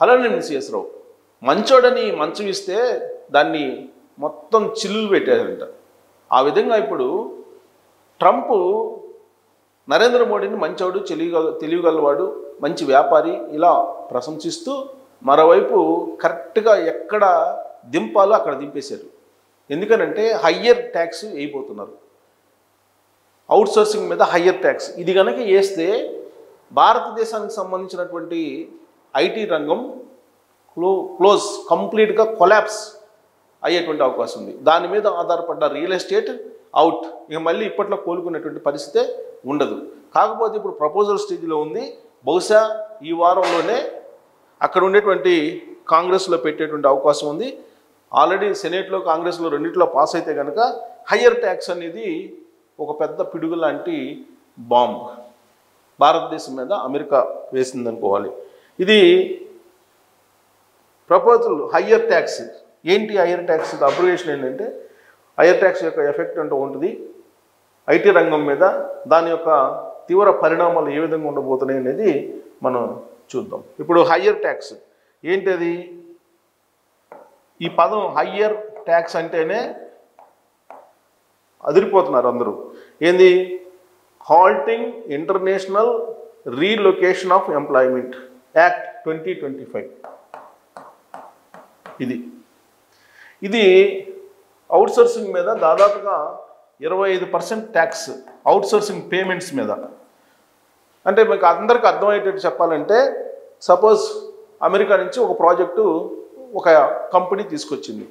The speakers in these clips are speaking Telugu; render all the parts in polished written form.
అలానే సిఎస్ రావు మంచోడని మంచం ఇస్తే దాన్ని మొత్తం చిల్లులు పెట్టారంట. ఆ విధంగా ఇప్పుడు ట్రంప్ నరేంద్ర మోడీని మంచోడు, తెలియగలవాడు, మంచి వ్యాపారి ఇలా ప్రశంసిస్తూ మరోవైపు కరెక్ట్గా ఎక్కడ దింపాలో అక్కడ దింపేశారు. ఎందుకనంటే హయ్యర్ ట్యాక్స్ వేయబోతున్నారు, అవుట్సోర్సింగ్ మీద హయ్యర్ ట్యాక్స్. ఇది కనుక వేస్తే భారతదేశానికి సంబంధించినటువంటి ఐటీ రంగం కంప్లీట్గా కొలాప్స్ అయ్యేటువంటి అవకాశం ఉంది. దాని మీద ఆధారపడ్డ రియల్ ఎస్టేట్ అవుట్, ఇక మళ్ళీ ఇప్పట్లో కోలుకునేటువంటి పరిస్థితే ఉండదు. కాకపోతే ఇప్పుడు ప్రపోజల్ స్టేజ్లో ఉంది. బహుశా ఈ వారంలోనే అక్కడ ఉండేటువంటి కాంగ్రెస్లో పెట్టేటువంటి అవకాశం ఉంది. ఆల్రెడీ సెనేట్లో, కాంగ్రెస్లో రెండింటిలో పాస్ అయితే కనుక హయ్యర్ ట్యాక్స్ అనేది ఒక పెద్ద పిడుగు లాంటి బాంబ్ భారతదేశం మీద అమెరికా వేసిందనుకోవాలి. ఇది ప్రపోజల్ హయ్యర్ ట్యాక్స్. ఏంటి హయ్యర్ ట్యాక్స్ అబ్రివేషన్ ఏంటంటే, హయ్యర్ ట్యాక్స్ యొక్క ఎఫెక్ట్ అంటూ ఉంటుంది ఐటీ రంగం మీద. దాని యొక్క తీవ్ర పరిణామాలు ఏ విధంగా ఉండబోతున్నాయి అనేది మనం చూద్దాం. ఇప్పుడు హయ్యర్ ట్యాక్స్ ఏంటది? ఈ పదం హయ్యర్ ట్యాక్స్ అంటేనే అదిరిపోతున్నారు అందరూ. ఏంది? Halting international relocation of employment act 2025. ఇది అవుట్సోర్సింగ్ మీద దాదాపుగా 25% ట్యాక్స్ అవుట్సోర్సింగ్ పేమెంట్స్ మీద. అంటే మీకు అందరికీ అర్థమయ్యేటట్టు చెప్పాలంటే, సపోజ్ అమెరికా నుంచి ఒక ప్రాజెక్టు ఒక కంపెనీ తీసుకొచ్చింది.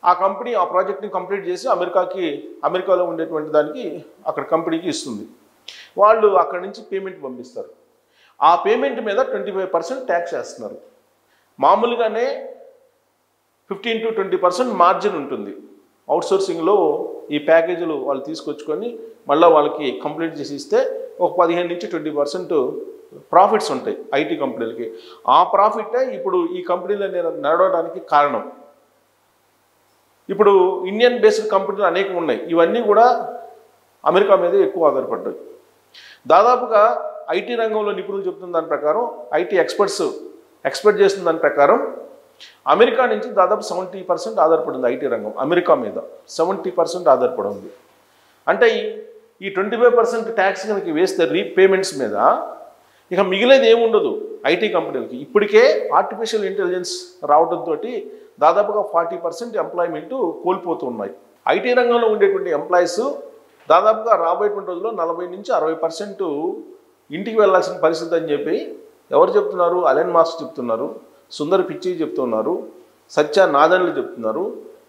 ఆ కంపెనీ ఆ ప్రాజెక్ట్ని కంప్లీట్ చేసి అమెరికాలో ఉండేటువంటి దానికి అక్కడ కంపెనీకి ఇస్తుంది. వాళ్ళు అక్కడి నుంచి పేమెంట్ పంపిస్తారు. ఆ పేమెంట్ మీద 25% ట్యాక్స్ వేస్తున్నారు. మామూలుగానే 15 to 20% మార్జిన్ ఉంటుంది. అవుట్సోర్సింగ్లో ఈ ప్యాకేజీలు వాళ్ళు తీసుకొచ్చుకొని మళ్ళీ వాళ్ళకి కంప్లీట్ చేసి ఇస్తే ఒక 15 నుంచి 20% ప్రాఫిట్స్ ఉంటాయి ఐటీ కంపెనీలకి. ఆ ప్రాఫిటే ఇప్పుడు ఈ కంపెనీలు నడవడానికి కారణం. ఇప్పుడు ఇండియన్ బేస్డ్ కంపెనీలు అనేకం ఉన్నాయి. ఇవన్నీ కూడా అమెరికా మీద ఎక్కువ ఆధారపడ్డాయి. దాదాపుగా ఐటీ రంగంలో నిపుణులు చెప్తున్న దాని ప్రకారం, ఐటీ ఎక్స్పెక్ట్ చేస్తున్న దాని ప్రకారం అమెరికా నుంచి దాదాపు 70% ఆధారపడింది ఐటీ రంగం. అమెరికా మీద 70% ఆధారపడి ఉంది. అంటే ఈ 25% ట్యాక్స్ కనుక వేస్తే రీపేమెంట్స్ మీద ఇక మిగిలేది ఏముండదు ఐటీ కంపెనీలకి. ఇప్పటికే ఆర్టిఫిషియల్ ఇంటెలిజెన్స్ రావడంతో దాదాపుగా 40% ఎంప్లాయ్మెంట్ కోల్పోతూ ఉన్నాయి. ఐటీ రంగంలో ఉండేటువంటి ఎంప్లాయీస్ దాదాపుగా రాబోయేటువంటి రోజుల్లో 40 నుంచి 60% ఇంటికి వెళ్లాల్సిన పరిస్థితి అని చెప్పి ఎవరు చెప్తున్నారు? అలెన్ మాస్క్ చెప్తున్నారు, సుందర్ పిచ్చై చెప్తున్నారు, సత్య నాదెండ్ల చెప్తున్నారు.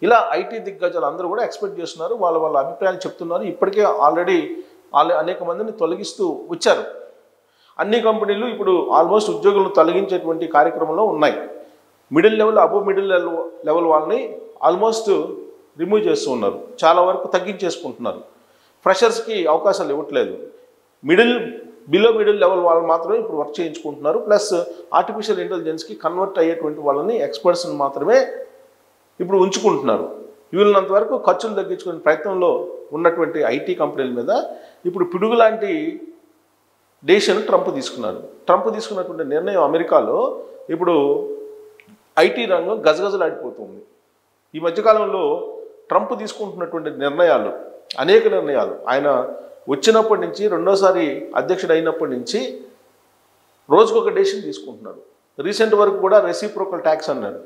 ఇలా ఐటీ దిగ్గజాలు అందరూ కూడా ఎక్స్పెక్ట్ చేస్తున్నారు, వాళ్ళ అభిప్రాయాలు చెప్తున్నారు. ఇప్పటికే ఆల్రెడీ అనేక మందిని తొలగిస్తూ వచ్చారు. అన్ని కంపెనీలు ఇప్పుడు ఆల్మోస్ట్ ఉద్యోగులను తొలగించేటువంటి కార్యక్రమంలో ఉన్నాయి. Middle level, above middle level వాళ్ళని ఆల్మోస్ట్ రిమూవ్ చేస్తూ ఉన్నారు, చాలా వరకు తగ్గించేసుకుంటున్నారు. ఫ్రెషర్స్కి అవకాశాలు ఇవ్వట్లేదు. బిలో మిడిల్ లెవెల్ వాళ్ళు మాత్రమే ఇప్పుడు వర్క్ చేయించుకుంటున్నారు. ప్లస్ ఆర్టిఫిషియల్ ఇంటెలిజెన్స్కి కన్వర్ట్ అయ్యేటువంటి వాళ్ళని, ఎక్స్పర్ట్స్ని మాత్రమే ఇప్పుడు ఉంచుకుంటున్నారు. వీళ్ళనంత వరకు ఖర్చులు తగ్గించుకునే ప్రయత్నంలో ఉన్నటువంటి ఐటీ కంపెనీల మీద ఇప్పుడు పిడుగు లాంటి డెసిషన్ ట్రంప్ తీసుకున్నారు. ట్రంప్ తీసుకున్నటువంటి నిర్ణయం అమెరికాలో ఇప్పుడు ఐటీ రంగం గజగజలాడిపోతుంది. ఈ మధ్యకాలంలో ట్రంప్ తీసుకుంటున్నటువంటి నిర్ణయాలు, అనేక నిర్ణయాలు, ఆయన వచ్చినప్పటి నుంచి, రెండోసారి అధ్యక్షుడు అయినప్పటి నుంచి రోజుకొక డెసిషన్ తీసుకుంటున్నారు. రీసెంట్ వరకు కూడా రెసిప్రోకల్ ట్యాక్స్ అన్నారు.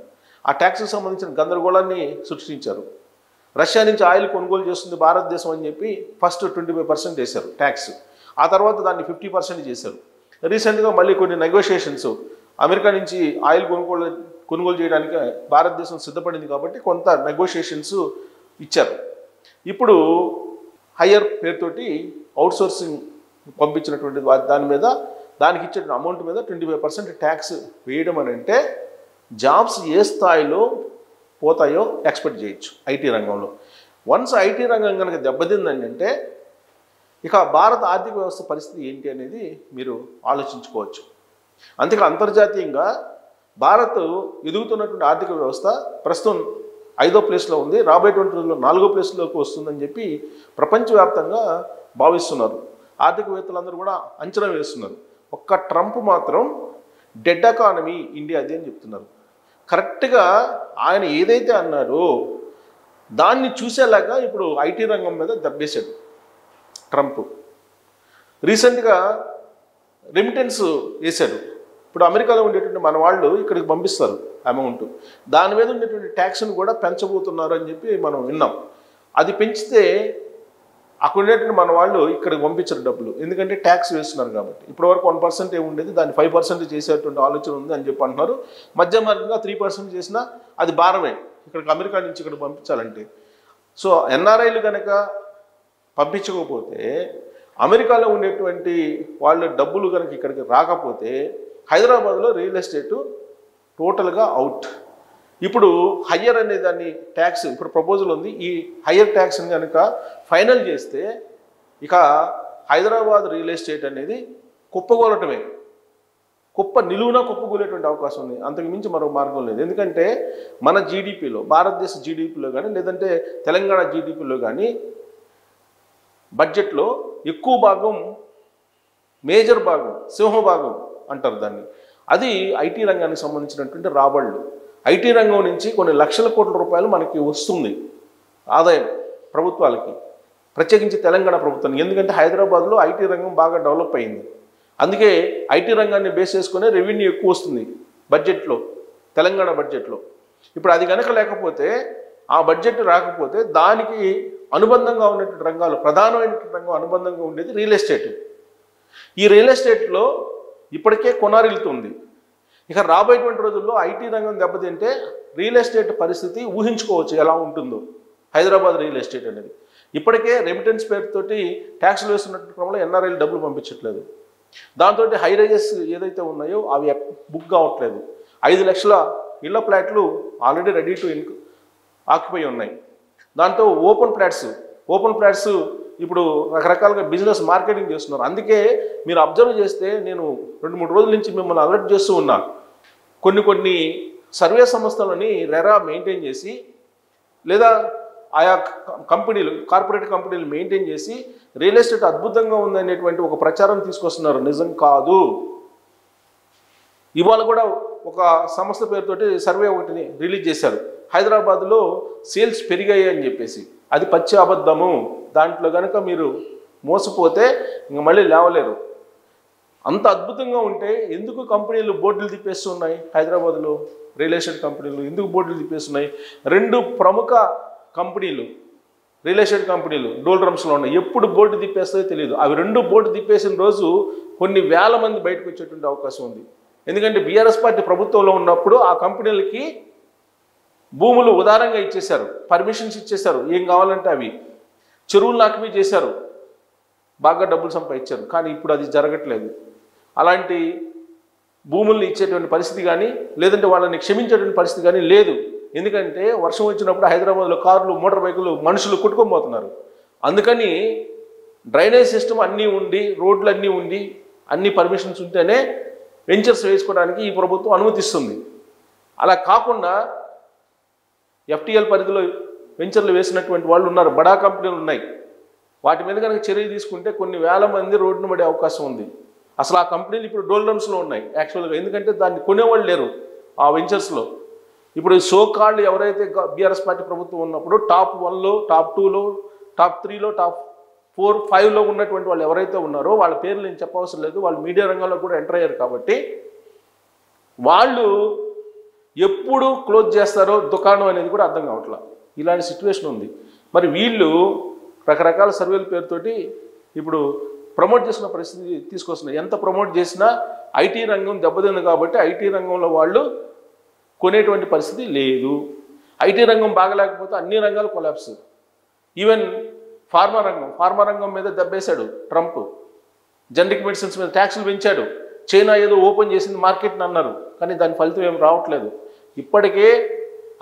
ఆ ట్యాక్స్కి సంబంధించిన గందరగోళాన్ని సృష్టించారు. రష్యా నుంచి ఆయిల్ కొనుగోలు చేస్తుంది భారతదేశం అని చెప్పి ఫస్ట్ 25% వేశారు ట్యాక్స్. ఆ తర్వాత దాన్ని 50% చేశారు. రీసెంట్గా మళ్ళీ కొన్ని నెగోషియేషన్స్, అమెరికా నుంచి ఆయిల్ కొనుగోలు చేయడానికి భారతదేశం సిద్ధపడింది కాబట్టి కొంత నెగోషియేషన్స్ ఇచ్చారు. ఇప్పుడు హయ్యర్ పేరుతోటి అవుట్సోర్సింగ్ పంపించినటువంటి దాని మీద, దానికి ఇచ్చే అమౌంట్ మీద 25% ట్యాక్స్ వేయడం అని అంటే జాబ్స్ ఏ స్థాయిలో పోతాయో ఎక్స్పెక్ట్ చేయొచ్చు ఐటీ రంగంలో. వన్స్ ఐటీ రంగం కనుక దెబ్బతిందని అంటే ఇక భారత ఆర్థిక వ్యవస్థ పరిస్థితి ఏంటి అనేది మీరు ఆలోచించుకోవచ్చు. అందుకే అంతర్జాతీయంగా భారత్ ఎదుగుతున్నటువంటి ఆర్థిక వ్యవస్థ ప్రస్తుతం 5వ ప్లేస్లో ఉంది. రాబోయేటువంటి రోజుల్లో 4వ ప్లేస్లోకి వస్తుందని చెప్పి ప్రపంచవ్యాప్తంగా భావిస్తున్నారు. ఆర్థికవేత్తలందరూ కూడా అంచనా వేస్తున్నారు. ఒక్క ట్రంప్ మాత్రం డెడ్ ఎకానమీ ఇండియా అది అని చెప్తున్నారు. కరెక్ట్గా ఆయన ఏదైతే అన్నారో దాన్ని చూసేలాగా ఇప్పుడు ఐటీ రంగం మీద దెబ్బేశాడు ట్రంప్. రీసెంట్గా రెమిటెన్స్ వేశాడు. ఇప్పుడు అమెరికాలో ఉండేటువంటి మన వాళ్ళు ఇక్కడికి పంపిస్తారు అమౌంట్, దాని మీద ఉండేటువంటి ట్యాక్స్ను కూడా పెంచబోతున్నారు అని చెప్పి మనం విన్నాం. అది పెంచితే అక్కడ ఉండేటువంటి మన వాళ్ళు ఇక్కడికి పంపించరు డబ్బులు, ఎందుకంటే ట్యాక్స్ వేస్తున్నారు కాబట్టి. ఇప్పటివరకు 1% ఏముండేది, దాన్ని 5% చేసేటువంటి ఆలోచన ఉంది అని చెప్పి అంటున్నారు. మధ్య మార్గంగా 3% చేసినా అది భారమే ఇక్కడికి అమెరికా నుంచి ఇక్కడ పంపించాలంటే. సో ఎన్ఆర్ఐలు కనుక పంపించకపోతే, అమెరికాలో ఉండేటువంటి వాళ్ళ డబ్బులు కనుక ఇక్కడికి రాకపోతే హైదరాబాద్లో రియల్ ఎస్టేటు టోటల్గా అవుట్. ఇప్పుడు హయ్యర్ అనే దాన్ని ట్యాక్స్ ఇప్పుడు ప్రపోజల్ ఉంది. ఈ హయ్యర్ ట్యాక్స్ని కనుక ఫైనల్ చేస్తే ఇక హైదరాబాద్ రియల్ ఎస్టేట్ అనేది కుప్పగోలటమే, నిలువున కుప్పగూలేటువంటి అవకాశం ఉంది. అంతకు మించి మరో మార్గం లేదు. ఎందుకంటే మన జీడిపిలో, భారతదేశ జీడిపిలో కానీ లేదంటే తెలంగాణ జీడిపిలో కానీ బడ్జెట్లో ఎక్కువ భాగం, మేజర్ భాగం, సింహభాగం అంటారు దాన్ని, అది ఐటీ రంగానికి సంబంధించినటువంటి రాబడులు. ఐటీ రంగం నుంచి కొన్ని లక్షల కోట్ల రూపాయలు మనకి వస్తుంది ఆదాయం ప్రభుత్వాలకి, ప్రత్యేకించి తెలంగాణ ప్రభుత్వానికి. ఎందుకంటే హైదరాబాద్లో ఐటీ రంగం బాగా డెవలప్ అయింది, అందుకే ఐటీ రంగాన్ని బేస్ చేసుకునే రెవెన్యూ ఎక్కువ వస్తుంది బడ్జెట్లో, తెలంగాణ బడ్జెట్లో. ఇప్పుడు అది కనుక లేకపోతే, ఆ బడ్జెట్ రాకపోతే దానికి అనుబంధంగా ఉన్నటువంటి రంగాలు, ప్రధానమైనటువంటి రంగం అనుబంధంగా ఉండేది రియల్ ఎస్టేట్. ఈ రియల్ ఎస్టేట్లో ఇప్పటికే కొనారిల్లుతుంది. ఇక రాబోయేటువంటి రోజుల్లో ఐటీ రంగం దెబ్బతింటే రియల్ ఎస్టేట్ పరిస్థితి ఊహించుకోవచ్చు ఎలా ఉంటుందో. హైదరాబాద్ రియల్ ఎస్టేట్ అనేది ఇప్పటికే రెమిటెన్స్ పేరుతోటి ట్యాక్స్లు వేస్తున్నటువంటి క్రమంలో ఎన్ఆర్ఐలు డబ్బులు పంపించట్లేదు. దాంతో హై రైజెస్ ఏదైతే ఉన్నాయో అవి బుక్ కావట్లేదు. 5 లక్షల ఇళ్ల ఫ్లాట్లు ఆల్రెడీ రెడీ టు ఆక్యుపై ఉన్నాయి. దాంతో ఓపెన్ ఫ్లాట్స్ ఇప్పుడు రకరకాలుగా బిజినెస్ మార్కెటింగ్ చేస్తున్నారు. అందుకే మీరు అబ్జర్వ్ చేస్తే నేను 2-3 రోజుల నుంచి మిమ్మల్ని అలర్ట్ చేస్తూ ఉన్నా. కొన్ని సర్వే సంస్థలని రెరా మెయింటైన్ చేసి, లేదా ఆయా కంపెనీలు, కార్పొరేట్ కంపెనీలు మెయింటైన్ చేసి రియల్ ఎస్టేట్ అద్భుతంగా ఉందనేటువంటి ఒక ప్రచారం తీసుకొస్తున్నారు. నిజం కాదు. ఇవాళ కూడా ఒక సంస్థ పేరుతోటి సర్వే ఒకటిని రిలీజ్ చేశారు. హైదరాబాద్లో సేల్స్ పెరిగాయి అని చెప్పేసి. అది పచ్చి అబద్ధము. దాంట్లో కనుక మీరు మోసపోతే ఇంక మళ్ళీ లేవలేరు. అంత అద్భుతంగా ఉంటే ఎందుకు కంపెనీలు బోర్డులు తిప్పేస్తున్నాయి? హైదరాబాద్లో రియల్ ఎస్టేట్ కంపెనీలు ఎందుకు బోర్డులు తిప్పేస్తున్నాయి? 2 ప్రముఖ కంపెనీలు, రియల్ ఎస్టేట్ కంపెనీలు డోల్డ్రమ్స్లో ఉన్నాయి. ఎప్పుడు బోర్డు తిప్పేస్తాయో తెలియదు. అవి 2 బోర్డు తిప్పేసిన రోజు కొన్ని వేల మంది బయటకు వచ్చేటువంటి అవకాశం ఉంది. ఎందుకంటే బీఆర్ఎస్ పార్టీ ప్రభుత్వంలో ఉన్నప్పుడు ఆ కంపెనీలకి భూములు ఉదారంగా ఇచ్చేశారు, పర్మిషన్స్ ఇచ్చేశారు, ఏం కావాలంటే అవి. చెరువులు ఆక్యుపై చేశారు, బాగా డబ్బులు సంపాదించారు. కానీ ఇప్పుడు అది జరగట్లేదు. అలాంటి భూముల్ని ఇచ్చేటువంటి పరిస్థితి కానీ, లేదంటే వాళ్ళని క్షమించేటువంటి పరిస్థితి కానీ లేదు. ఎందుకంటే వర్షం వచ్చినప్పుడు హైదరాబాద్లో కార్లు, మోటార్ బైకులు, మనుషులు కొట్టుకోబోతున్నారు. అందుకని డ్రైనేజ్ సిస్టమ్ అన్నీ ఉండి, రోడ్లు అన్నీ ఉండి, అన్ని పర్మిషన్స్ ఉంటేనే వెంచర్స్ వేసుకోవడానికి ఈ ప్రభుత్వం అనుమతిస్తుంది. అలా కాకుండా ఎఫ్టీఎల్ పరిధిలో వెంచర్లు వేసినటువంటి వాళ్ళు ఉన్నారు, బడా కంపెనీలు ఉన్నాయి. వాటి మీద కనుక చర్య తీసుకుంటే కొన్ని వేల మంది రోడ్డును పడే అవకాశం ఉంది. అసలు ఆ కంపెనీలు ఇప్పుడు డోల్డ్రమ్స్లో ఉన్నాయి యాక్చువల్గా. ఎందుకంటే దాన్ని కొనేవాళ్ళు లేరు ఆ వెంచర్స్లో. ఇప్పుడు సో కాల్డ్ ఎవరైతే బీఆర్ఎస్ పార్టీ ప్రభుత్వం ఉన్నప్పుడు టాప్ 1లో, టాప్ 2లో, టాప్ 3లో, టాప్ 4, 5లో ఉన్నటువంటి వాళ్ళు ఎవరైతే ఉన్నారో వాళ్ళ పేర్లు నేను చెప్పవసరం లేదు. వాళ్ళు మీడియా రంగంలో కూడా ఎంటర్ అయ్యారు కాబట్టి వాళ్ళు ఎప్పుడు క్లోజ్ చేస్తారో దుకాణం అనేది కూడా అర్థం కావట్లేదు. ఇలాంటి సిచ్యువేషన్ ఉంది. మరి వీళ్ళు రకరకాల సర్వేల పేరుతోటి ఇప్పుడు ప్రమోట్ చేసిన పరిస్థితి తీసుకొస్తున్నాయి. ఎంత ప్రమోట్ చేసినా ఐటీ రంగం దెబ్బతింది కాబట్టి ఐటీ రంగంలో వాళ్ళు కొనేటువంటి పరిస్థితి లేదు. ఐటీ రంగం బాగలేకపోతే అన్ని రంగాలు కొలాప్స్. ఈవెన్ ఫార్మా రంగం మీద దెబ్బేశాడు ట్రంప్. జనరిక్ మెడిసిన్స్ మీద ట్యాక్సులు పెంచాడు. చైనా ఏదో ఓపెన్ చేసింది మార్కెట్ని అన్నారు, కానీ దాని ఫలితం ఏం రావట్లేదు. ఇప్పటికే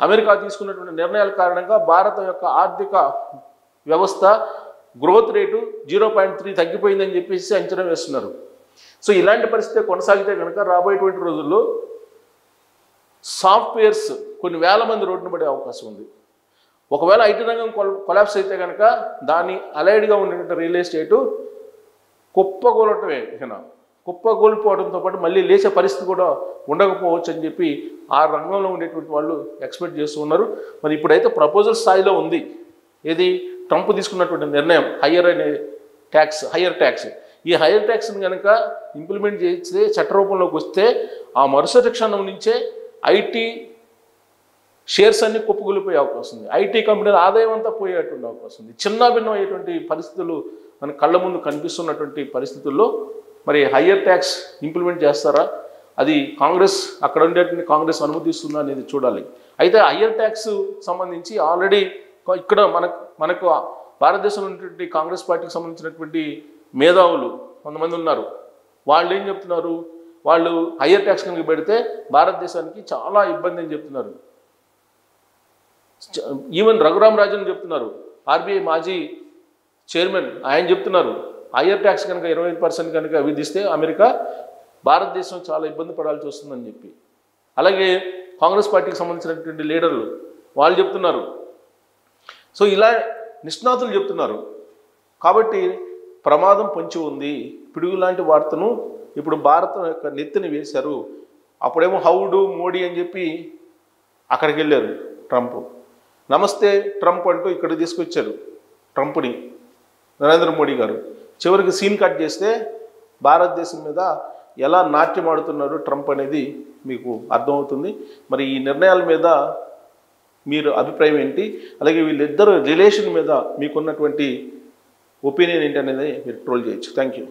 అమెరికా తీసుకున్నటువంటి నిర్ణయాల కారణంగా భారత యొక్క ఆర్థిక వ్యవస్థ గ్రోత్ రేటు 0.3 తగ్గిపోయిందని చెప్పేసి అంచనా వేస్తున్నారు. సో ఇలాంటి పరిస్థితి కొనసాగితే కనుక రాబోయేటువంటి రోజుల్లో సాఫ్ట్వేర్స్ కొన్ని వేల మంది రోడ్డున పడే అవకాశం ఉంది. ఒకవేళ ఐటీ రంగం కొలాప్స్ అయితే కనుక దాని అలైడ్గా ఉండేటువంటి రియల్ ఎస్టేటు కుప్పకూలటమే. కుప్పగోలిపోవడంతో పాటు మళ్ళీ లేచే పరిస్థితి కూడా ఉండకపోవచ్చు అని చెప్పి ఆ రంగంలో ఉండేటువంటి వాళ్ళు ఎక్స్పెక్ట్ చేస్తూ ఉన్నారు. మరి ఇప్పుడైతే ప్రపోజల్ స్థాయిలో ఉంది. ఏది ట్రంప్ తీసుకున్నటువంటి నిర్ణయం హయ్యర్ ట్యాక్స్. ఈ హయ్యర్ ట్యాక్స్ని కనుక ఇంప్లిమెంట్ చేస్తే చట్టరూపంలోకి వస్తే ఆ మరుసటి క్షణం నుంచే ఐటీ షేర్స్ అన్ని కుప్పగొలిపోయే అవకాశం ఉంది. ఐటీ కంపెనీల ఆదాయం అంతా పోయేటువంటి అవకాశం ఉంది. చిన్న భిన్నం అయ్యేటువంటి పరిస్థితులు మన కళ్ళ ముందు కనిపిస్తున్నటువంటి పరిస్థితుల్లో మరి హయ్యర్ ట్యాక్స్ ఇంప్లిమెంట్ చేస్తారా, అది అక్కడ ఉండేటువంటి కాంగ్రెస్ అనుమతిస్తుందా అనేది చూడాలి. అయితే హయ్యర్ ట్యాక్స్ సంబంధించి ఆల్రెడీ ఇక్కడ మనకు భారతదేశంలో ఉన్నటువంటి కాంగ్రెస్ పార్టీకి సంబంధించినటువంటి మేధావులు కొంతమంది ఉన్నారు. వాళ్ళు ఏం చెప్తున్నారు, వాళ్ళు హయ్యర్ ట్యాక్స్ కనుక పెడితే భారతదేశానికి చాలా ఇబ్బంది అని చెప్తున్నారు. ఈవెన్ రఘురామ్ రాజన్ చెప్తున్నారు, ఆర్బీఐ మాజీ చైర్మన్, ఆయన చెప్తున్నారు హయ్యర్ ట్యాక్స్ కనుక 25% కనుక విధిస్తే భారతదేశం చాలా ఇబ్బంది పడాల్సి వస్తుందని చెప్పి. అలాగే కాంగ్రెస్ పార్టీకి సంబంధించినటువంటి లీడర్లు వాళ్ళు చెప్తున్నారు. సో ఇలా నిష్ణాతులు చెప్తున్నారు. కాబట్టి ప్రమాదం పొంచి ఉంది. పిడుగు లాంటి వార్తను ఇప్పుడు భారతం యొక్క నెత్తిని వేశారు. అప్పుడేమో హౌడు మోడీ అని చెప్పి అక్కడికి వెళ్ళారు ట్రంప్. నమస్తే ట్రంప్ అంటూ ఇక్కడ తీసుకొచ్చారు ట్రంప్ని నరేంద్ర మోడీ గారు. చివరికి సీన్ కట్ చేస్తే భారతదేశం మీద ఎలా నాట్యం ఆడుతున్నారు ట్రంప్ అనేది మీకు అర్థమవుతుంది. మరి ఈ నిర్ణయాల మీద మీరు అభిప్రాయం ఏంటి, అలాగే వీళ్ళిద్దరు రిలేషన్ మీద మీకున్నటువంటి ఒపీనియన్ ఏంటి అనేది మీరు ట్రోల్ చేయొచ్చు. Thank you.